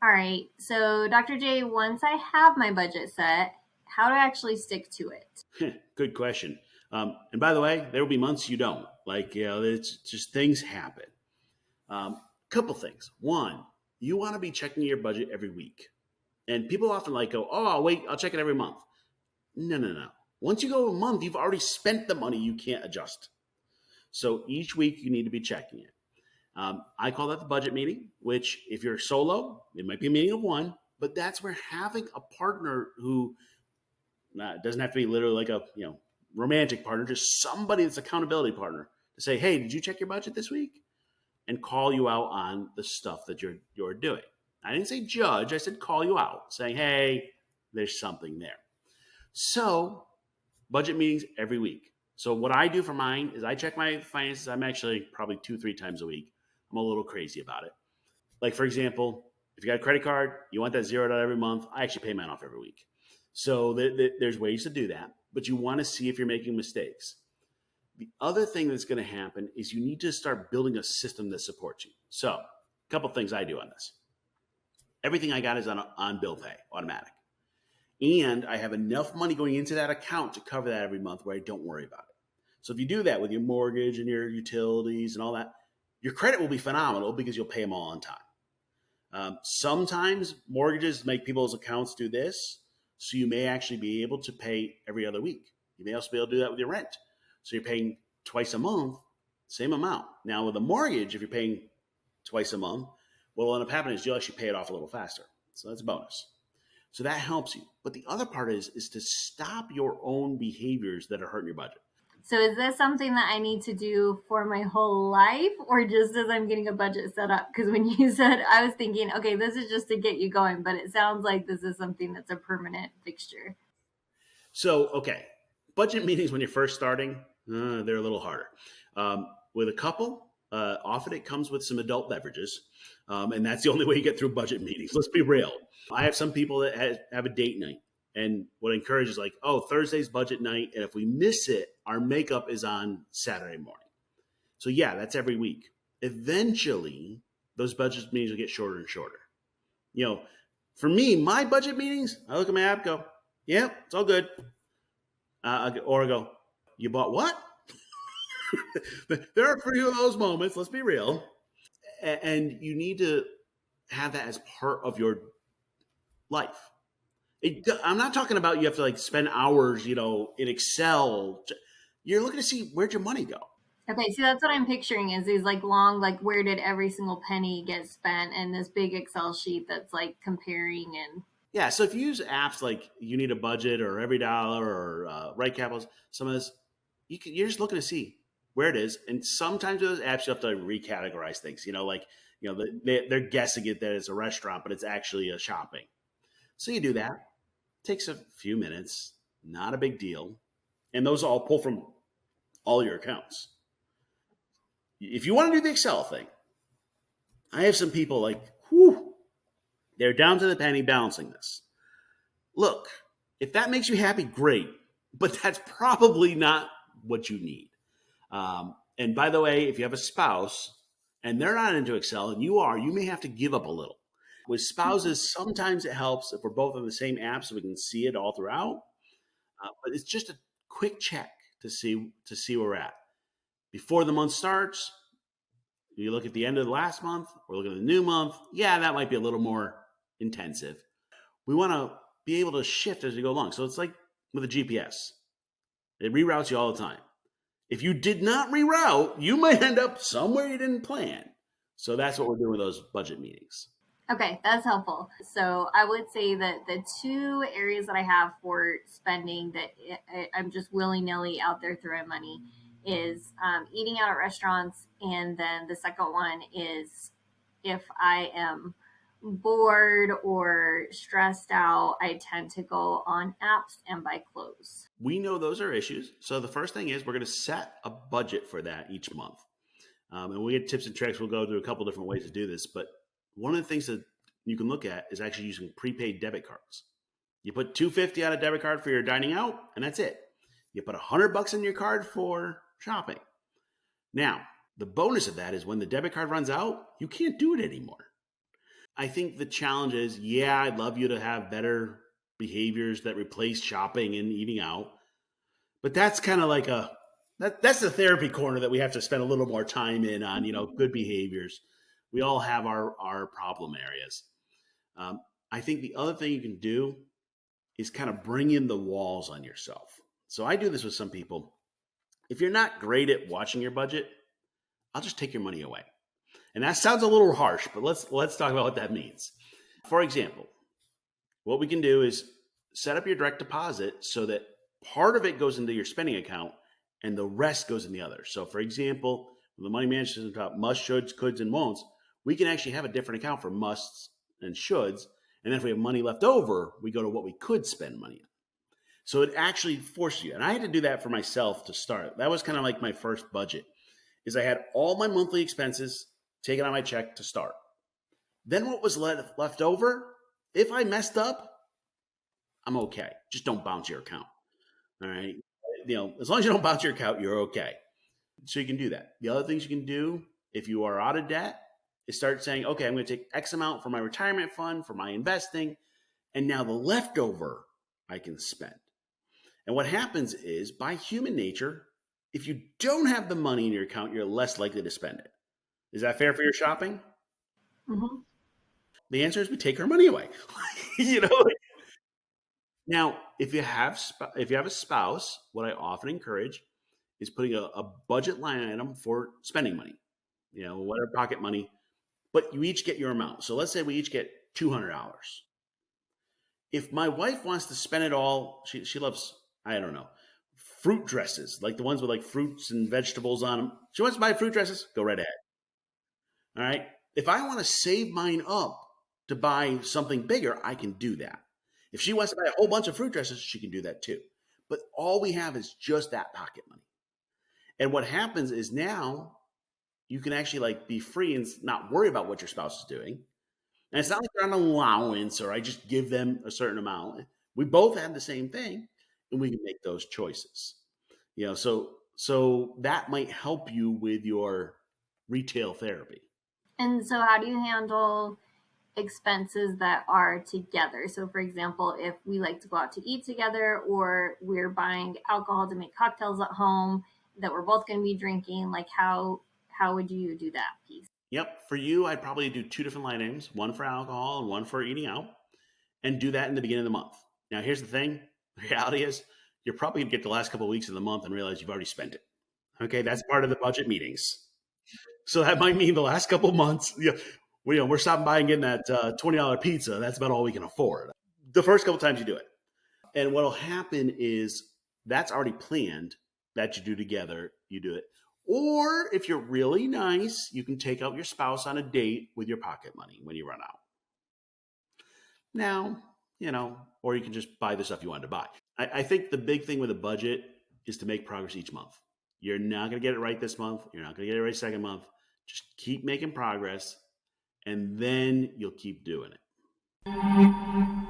All right. So, Dr. J, once I have my budget set, how do I actually stick to it? Good question. And by the way, there will be months you don't. It's just things happen. Couple things. One, you want to be checking your budget every week. And people often go, oh, I'll wait, I'll check it every month. No, no, no. Once you go a month, you've already spent the money you can't adjust. So each week you need to be checking it. I call that the budget meeting, which if you're solo, it might be a meeting of one, but that's where having a partner who doesn't have to be literally like a romantic partner, just somebody that's accountability partner to say, hey, did you check your budget this week? And call you out on the stuff that you're doing. I didn't say judge, I said call you out, saying, hey, there's something there. So budget meetings every week. So what I do for mine is I check my finances. I'm actually probably 2-3 times a week. I'm a little crazy about it. Like, for example, if you got a credit card, you want that zeroed out every month. I actually pay mine off every week. So there's ways to do that, but you want to see if you're making mistakes. The other thing that's going to happen is you need to start building a system that supports you. So a couple things I do on this. Everything I got is on bill pay, automatic. And I have enough money going into that account to cover that every month where I don't worry about it. So if you do that with your mortgage and your utilities and all that, your credit will be phenomenal because you'll pay them all on time. Sometimes mortgages make people's accounts do this. So you may actually be able to pay every other week. You may also be able to do that with your rent. So you're paying twice a month, same amount. Now with a mortgage, if you're paying twice a month, what will end up happening is you'll actually pay it off a little faster. So that's a bonus. So that helps you. But the other part is to stop your own behaviors that are hurting your budget. So, is this something that I need to do for my whole life or just as I'm getting a budget set up? Because when you said, I was thinking, okay, this is just to get you going, but it sounds like this is something that's a permanent fixture. So, okay, budget meetings when you're first starting, they're a little harder. With a couple, often it comes with some adult beverages, and that's the only way you get through budget meetings. Let's be real. I have some people that have a date night, and what I encourage is oh, Thursday's budget night, and if we miss it, our makeup is on Saturday morning. So yeah, that's every week. Eventually, those budget meetings will get shorter and shorter. For me, my budget meetings, I look at my app, go, yeah, it's all good. Or I go, you bought what? There are a few of those moments, let's be real. And you need to have that as part of your life. I'm not talking about you have to spend hours, in Excel. You're looking to see where'd your money go. Okay, so that's what I'm picturing is these long, where did every single penny get spent and this big Excel sheet that's comparing and Yeah, so if you use apps like You Need a Budget or Every Dollar or Right Capitals, some of this, you're just looking to see where it is. And sometimes with those apps, you have to recategorize things. They're guessing it that it's a restaurant, but it's actually a shopping. So you do that. Takes a few minutes, not a big deal. And those all pull from all your accounts. If you want to do the Excel thing, I have some people whew, they're down to the penny balancing this. Look, if that makes you happy, great. But that's probably not what you need. And by the way, if you have a spouse and they're not into Excel and you are, you may have to give up a little. With spouses, sometimes it helps if we're both on the same app so we can see it all throughout. But it's just a quick check to see where we're at. Before the month starts, you look at the end of the last month, or look at the new month. Yeah, that might be a little more intensive. We want to be able to shift as we go along. So it's like with a GPS. It reroutes you all the time. If you did not reroute, you might end up somewhere you didn't plan. So that's what we're doing with those budget meetings. Okay, that's helpful. So I would say that the two areas that I have for spending that I'm just willy nilly out there throwing money is eating out at restaurants. And then the second one is if I am bored or stressed out, I tend to go on apps and buy clothes. We know those are issues. So the first thing is we're going to set a budget for that each month. And we get tips and tricks. We'll go through a couple different ways to do this. But one of the things that you can look at is actually using prepaid debit cards. You put $250 on a debit card for your dining out, and that's it. You put $100 in your card for shopping. Now, the bonus of that is when the debit card runs out, you can't do it anymore. I think the challenge is, yeah, I'd love you to have better behaviors that replace shopping and eating out, but that's kind of like that's the therapy corner that we have to spend a little more time in on. Good behaviors. We all have our problem areas. Um, I think the other thing you can do is kind of bring in the walls on yourself. So I do this with some people. If you're not great at watching your budget, I'll just take your money away. And that sounds a little harsh, but let's talk about what that means. For example, what we can do is set up your direct deposit so that part of it goes into your spending account and the rest goes in the other. So, for example, when the money management system about must, shoulds, coulds, and won'ts, we can actually have a different account for musts and shoulds. And then if we have money left over, we go to what we could spend money on. So it actually forces you. And I had to do that for myself to start. That was kind of like my first budget. Is I had all my monthly expenses taken on my check to start. Then what was left over, if I messed up, I'm okay. Just don't bounce your account. All right. As long as you don't bounce your account, you're okay. So you can do that. The other things you can do if you are out of debt is start saying, okay, I'm going to take X amount for my retirement fund, for my investing, and now the leftover I can spend. And what happens is, by human nature, if you don't have the money in your account, you're less likely to spend it. Is that fair for your shopping? Mhm. The answer is we take our money away. you know. Now, if you have a spouse, what I often encourage is putting a budget line item for spending money. Whatever pocket money, but you each get your amount. So let's say we each get $200. If my wife wants to spend it all, she loves, I don't know, fruit dresses, like the ones with like fruits and vegetables on them. She wants to buy fruit dresses, go right ahead. All right. If I want to save mine up to buy something bigger, I can do that. If she wants to buy a whole bunch of fruit dresses, she can do that too. But all we have is just that pocket money. And what happens is now you can actually like be free and not worry about what your spouse is doing. And it's not like they're on allowance or I just give them a certain amount. We both have the same thing and we can make those choices. So that might help you with your retail therapy. And so, how do you handle expenses that are together? So, for example, if we like to go out to eat together or we're buying alcohol to make cocktails at home that we're both going to be drinking, like how would you do that piece? Yep. For you, I'd probably do two different line items, one for alcohol and one for eating out, and do that in the beginning of the month. Now, here's the thing. The reality is you're probably going to get the last couple of weeks of the month and realize you've already spent it. Okay. That's part of the budget meetings. So that might mean the last couple of months, we're stopping by and getting that $20 pizza. That's about all we can afford. The first couple of times you do it. And what will happen is that's already planned that you do together. You do it. Or if you're really nice, you can take out your spouse on a date with your pocket money when you run out. Now, or you can just buy the stuff you wanted to buy. I think the big thing with a budget is to make progress each month. You're not going to get it right this month. You're not going to get it right second month. Just keep making progress, and then you'll keep doing it.